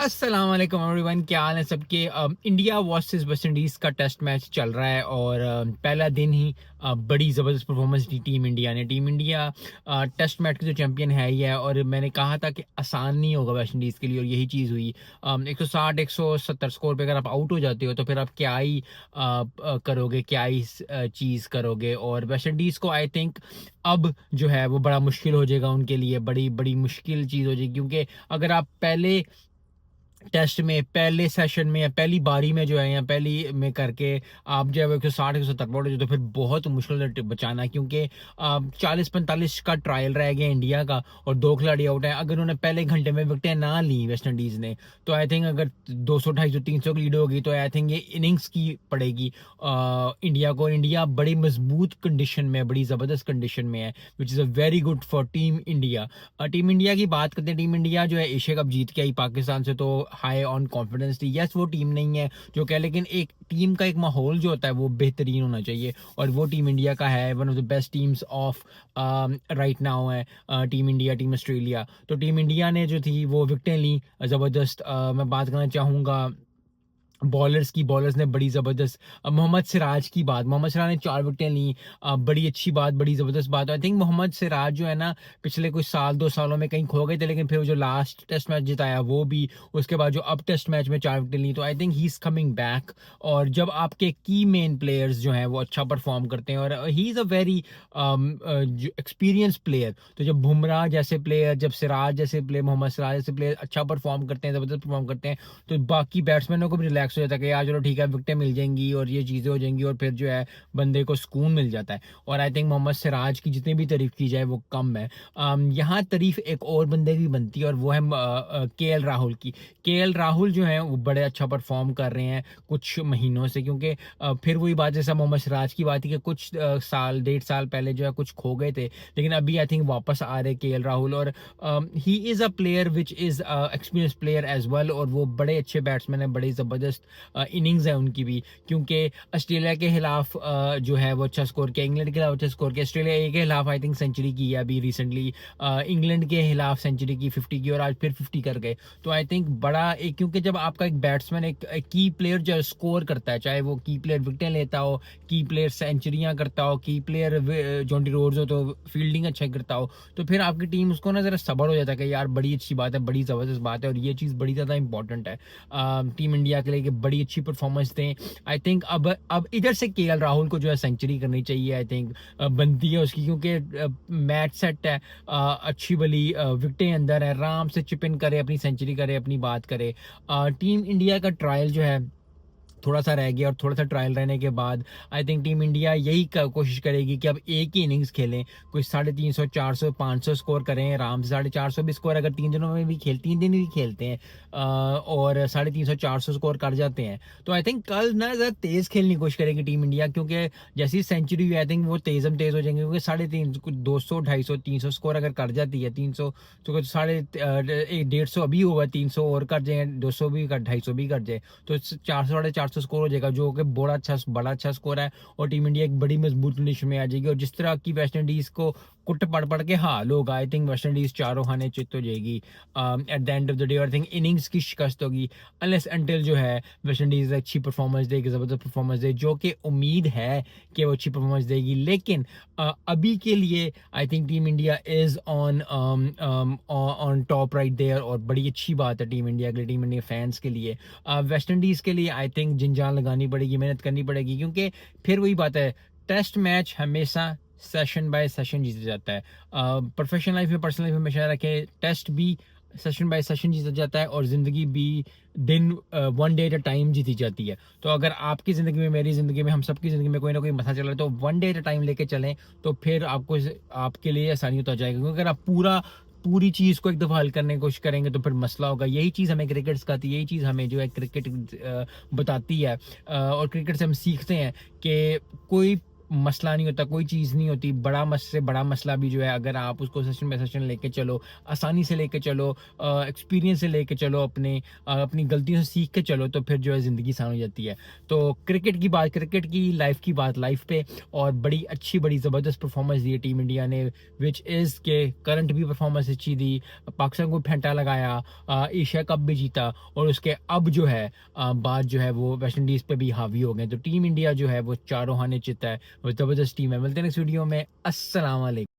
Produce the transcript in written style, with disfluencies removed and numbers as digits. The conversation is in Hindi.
अस्सलाम वालेकुम एवरीवन, क्या हाल है सबके। इंडिया वर्सेस वेस्ट इंडीज़ का टेस्ट मैच चल रहा है और पहला दिन ही बड़ी ज़बरदस्त परफॉर्मेंस दी टीम इंडिया ने। टीम इंडिया टेस्ट मैच की जो चैंपियन है ही है और मैंने कहा था कि आसान नहीं होगा वेस्ट इंडीज़ के लिए और यही चीज़ हुई। 160 170 स्कोर पे अगर आप आउट हो जाते हो तो फिर आप क्या ही करोगे, क्या ही चीज़ करोगे। और वेस्ट इंडीज़ को आई थिंक अब जो है वो बड़ा मुश्किल हो जाएगा उनके लिए, बड़ी बड़ी मुश्किल चीज़ हो जाएगी, क्योंकि अगर आप पहले टेस्ट में पहले सेशन में या पहली बारी में जो है या पहली में करके आप जो है वो 160 170 आउट हो जाए तो फिर बहुत मुश्किल है बचाना, क्योंकि 40-45 का ट्रायल रह गया इंडिया का और 2 खिलाड़ी आउट है। अगर उन्होंने पहले घंटे में विकेटें ना ली वेस्ट इंडीज़ ने तो आई थिंक अगर 200 250 300 की लीड होगी तो आई थिंक ये इनिंग्स की पड़ेगी इंडिया को। इंडिया बड़ी मजबूत कंडीशन में, बड़ी ज़बरदस्त कंडीशन में है, which is a very good for team India. Team India की बात करते हैं, टीम इंडिया जो है एशिया कप जीत के आई पाकिस्तान से तो हाई ऑन कॉन्फिडेंस थी। यस, वो टीम नहीं है जो कह, लेकिन एक टीम का एक माहौल जो होता है वो बेहतरीन होना चाहिए और वो टीम इंडिया का है। One of the best teams of right now है टीम इंडिया, टीम ऑस्ट्रेलिया। तो टीम इंडिया ने जो थी वो विकेटें ली ज़बरदस्त। मैं बात करना चाहूँगा बॉलर्स की, बॉलर्स ने बड़ी ज़बरदस्त। मोहम्मद सिराज की बात, मोहम्मद सिराज ने 4 विकेटें ली, बड़ी अच्छी बात, बड़ी ज़बरदस्त बात। आई थिंक मोहम्मद सिराज जो है ना पिछले कुछ साल 2 सालों में कहीं खो गए थे, लेकिन फिर वो जो लास्ट टेस्ट मैच जिताया वो भी, उसके बाद जो अब टेस्ट मैच में 4 विकेटें ली, तो I think he is coming back. और जब आपके की मेन प्लेयर्स जो हैं वो अच्छा परफॉर्म करते हैं और he is a very experience player, तो जब बुमराह जैसे प्लेयर, जब सिराज जैसे प्लेयर, मोहम्मद सिराज जैसे प्लेयर अच्छा परफॉर्म करते हैं, ज़बरदस्त परफॉर्म करते हैं, तो बाकी बैट्समैनों को भी रिलैक्स हो जाता है कि यार चलो ठीक है विकेटें मिल जाएंगी और ये चीज़ें हो जाएंगी और फिर जो है बंदे को सुकून मिल जाता है। और आई थिंक मोहम्मद सिराज की जितनी भी तारीफ की जाए वो कम है। यहाँ तारीफ एक और बंदे की बनती है और वो है के एल राहुल की। के एल राहुल जो है वो बड़े अच्छा परफॉर्म कर रहे हैं कुछ महीनों से, क्योंकि फिर वही बात जैसा मोहम्मद सिराज की बात थी कि कुछ साल 1.5 साल पहले जो है कुछ खो गए थे, लेकिन अभी आई थिंक वापस आ रहे के एल राहुल। और he is a player which is experience player as well, और वो बड़े अच्छे बैट्समैन है, बड़ी ज़बरदस्त इनिंग्स है उनकी भी, क्योंकि ऑस्ट्रेलिया के खिलाफ जो है वो अच्छा स्कोर किया, इंग्लैंड के खिलाफ अच्छा स्कोर किया, ऑस्ट्रेलिया के खिलाफ आई थिंक सेंचुरी की है अभी रिसेंटली, इंग्लैंड के खिलाफ सेंचुरी की 50 की और आज फिर 50 कर गए। तो आई थिंक बड़ा एक, क्योंकि जब आपका एक बैट्समैन एक की प्लेयर जो स्कोर करता है, चाहे वो की प्लेयर विकेटें लेता हो, की प्लेयर सेंचुरियां करता हो, की प्लेयर जॉन्टी रोड्स हो तो फील्डिंग अच्छा करता हो, तो फिर आपकी टीम उसको ना ज़रा सब्र हो जाता है कि यार बड़ी अच्छी बात है, बड़ी ज़बरदस्त बात है, और ये चीज़ बड़ी ज़्यादा इंपॉर्टेंट है टीम इंडिया के लिए कि बड़ी अच्छी परफॉर्मेंस दें। आई थिंक अब इधर से के एल राहुल को जो है सेंचुरी करनी चाहिए, आई थिंक बनती है उसकी, क्योंकि मैच सेट है, अच्छी भली विकेटें अंदर है, आराम से चिप इन करे, अपनी सेंचुरी करे, अपनी बात करे। टीम इंडिया का ट्रायल जो है थोड़ा सा रह गया और थोड़ा सा ट्रायल रहने के बाद आई थिंक टीम इंडिया यही कोशिश करेगी कि अब एक ही इनिंग्स खेलें, कुछ 350 400 500 स्कोर करें आराम से। 450 भी स्कोर अगर 3 दिनों में भी 3 दिन भी खेलते हैं और 350 400 स्कोर कर जाते हैं, तो आई थिंक कल ना ज़रा तेज़ खेलने की कोशिश करेगी टीम इंडिया, क्योंकि जैसी सेंचुरी हुई आई थिंक वो तेज़ हो जाएंगे, क्योंकि 350 200 250 300 स्कोर अगर कर जाती है, 300 तो 150 अभी हुआ, 300 और कर जाए, 200 भी कर, 250 भी कर जाए, तो 400 450 स्कोर हो जाएगा, जो कि बड़ा अच्छा स्कोर है और टीम इंडिया एक बड़ी मजबूत कंडीशन में आ जाएगी। और जिस तरह की वेस्ट इंडीज को कुट पड़ के हाल होगा, आई थिंक वेस्ट इंडीज चारों खाने चित हो जाएगी at the end of the day. I think innings की शिकस्त होगी अनलेस अनटिल जो है वेस्ट इंडीज अच्छी परफॉर्मेंस देगी, जबरदस्त परफॉर्मेंस दे, जो कि उम्मीद है कि वो अच्छी परफॉर्मेंस देगी। लेकिन अभी के लिए I think team India is on top right there, और बड़ी अच्छी बात है टीम इंडिया के लिए, टीम इंडिया फैंस के लिए। वेस्ट इंडीज के लिए आई थिंक जिंजान लगानी पड़ेगी, मेहनत करनी पड़ेगी, क्योंकि फिर वही बात है, टेस्ट मैच हमेशा सेशन बाय सेशन जीता जाता है। प्रोफेशनल लाइफ में, पर्सनल लाइफ में हमेशा रखे, टेस्ट भी सेशन बाय सेशन जीता जाता है और ज़िंदगी भी दिन one day at a time जीती जाती है। तो अगर आपकी ज़िंदगी में, मेरी ज़िंदगी में, हम सबकी ज़िंदगी में कोई ना कोई मसला चल रहा है, तो one day at a time लेके चलें तो फिर आपको, आपके लिए आसानी होता जाएगा। क्योंकि अगर आप पूरी चीज़ को एक दफ़ा हल करने की कोशिश करेंगे तो फिर मसला होगा। यही चीज़ हमें क्रिकेट सिखाती है, यही चीज़ हमें जो है क्रिकेट बताती है और क्रिकेट से हम सीखते हैं कि कोई मसला नहीं होता, कोई चीज़ नहीं होती, बड़ा मस से बड़ा मसला भी जो है अगर आप उसको सेशन बाय सेशन लेके चलो, आसानी से लेके चलो, एक्सपीरियंस से लेके चलो, अपनी गलतियों से सीख के चलो, तो फिर जो है ज़िंदगी आसान हो जाती है। तो क्रिकेट की लाइफ की बात लाइफ पे, और बड़ी अच्छी बड़ी ज़बरदस्त परफॉर्मेंस दी है टीम इंडिया ने, विच इज़ के करंट भी परफॉर्मेंस अच्छी दी, पाकिस्तान को फेंटा लगाया, एशिया कप भी जीता, और उसके अब जो है बात जो है वो वेस्ट इंडीज़ पे भी हावी हो गए। तो टीम इंडिया जो है वो चारों खाने चित है, वो ज़बरदस्त टीम है। मिलते हैं नेक्स्ट वीडियो में। अस्सलाम वालेकुम।